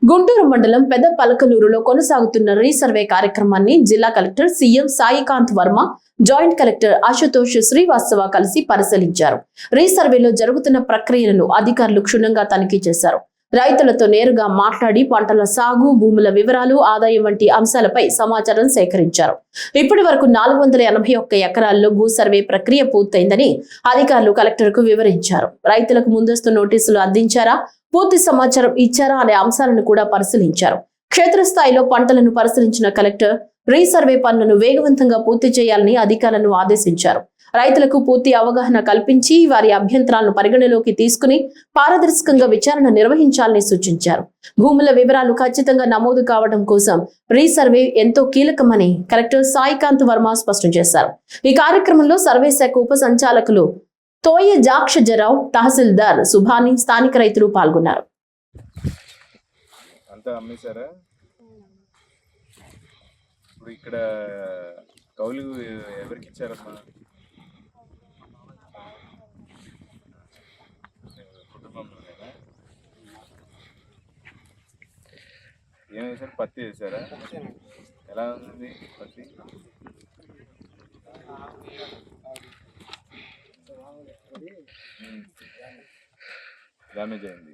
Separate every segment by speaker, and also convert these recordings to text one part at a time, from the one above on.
Speaker 1: గుంటూరు మండలం పెద్ద పలకలూరులో కొనసాగుతున్న రీసర్వే కార్యక్రమాన్ని జిల్లా collector CM Saikanth Varma, joint collector Ashutosh Srivastava కలిసి పరిశీలించారు. రీసర్వేలో జరుగుతున్న ప్రక్రియలను అధికారులు క్షుణ్ణంగా తనిఖీ చేశారు. రైతులతో నేరుగా మాట్లాడి పంటల సాగు, భూముల వివరాలు, ఆదాయం వంటి అంశాలపై సమాచారం సేకరించారు. ఇప్పటి వరకు 481 ఎకరాల్లో భూ సర్వే ప్రక్రియ పూర్తయిందని అధికారులు కలెక్టర్కు వివరించారు. రైతులకు ముందస్తు నోటీసులు అందించారా, పూర్తి సమాచారం ఇచ్చారా అనే అంశాలను కూడా పరిశీలించారు. క్షేత్రస్థాయిలో పంటలను పరిశీలించిన కలెక్టర్ రీసర్వే పనులను వేగవంతంగా పూర్తి చేయాలని అధికారులను ఆదేశించారు. రైతులకు పూర్తి అవగాహన కల్పించి వారి అభ్యంతరాలను పరిగణలోకి తీసుకుని పారదర్శకంగా విచారణ నిర్వహించాలని సూచించారు. భూముల వివరాలు ఖచ్చితంగా నమోదు కావడం కోసం రీసర్వే ఎంతో కీలకమని కలెక్టర్ సాయికాంత్ వర్మ స్పష్టం చేశారు. ఈ కార్యక్రమంలో సర్వే శాఖ ఉప సంచాలకులు తోయ జాక్షజరావు, తహసీల్దార్ సుభాని, స్థానిక రైతులు పాల్గొన్నారు.
Speaker 2: ఇక్కడ కౌలు ఎవరికి ఇచ్చారమ్మా? కుటుంబంలోనేనా? ఏం వేసారు? పత్తి వేసారా? ఎలా ఉంది పత్తి? డ్యామేజ్ అయింది.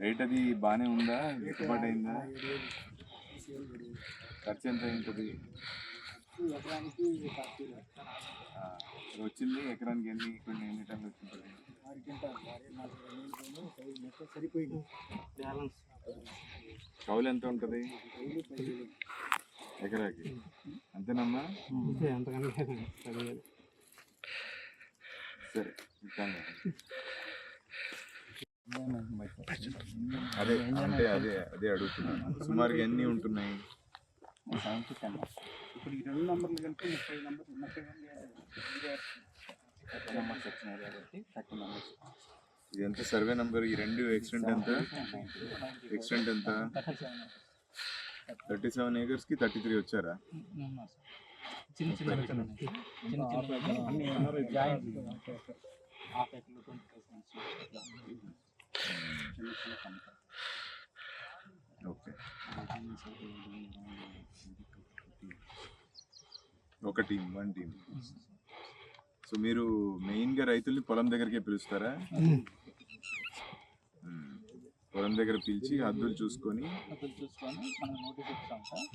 Speaker 2: రేట్ అది బాగానే ఉందా? గిట్టుబాటు అయిందా? ఖర్చు ఎంత ఉంటుంది? వచ్చింది ఎకరానికి ఎన్ని టన్నులు వచ్చింటుంది? కౌలు ఎంత ఉంటుంది ఎకరాకి? అంతేనమ్మా? సరే, అదే అంటే అదే అడుగుతున్నాను. సుమారుగా ఎన్ని ఉంటున్నాయి?
Speaker 3: ఇప్పుడు ఈ 2 నంబర్లు కలిపి 30 నంబర్స్ వచ్చినాయి కాబట్టి 30 నంబర్స్.
Speaker 2: ఇది ఎంత సర్వే నంబర్? ఈ రెండు ఎక్స్టెంట్ ఎంత? 37 acres కి 33 వచ్చారా? Okay, one team. సో మీరు మెయిన్గా రైతుల్ని పొలం దగ్గరికే పిలుస్తారా? పొలం దగ్గర పిలిచి హద్దులు చూసుకొని
Speaker 3: మనం నోటీస్ ఇస్తాం సార్.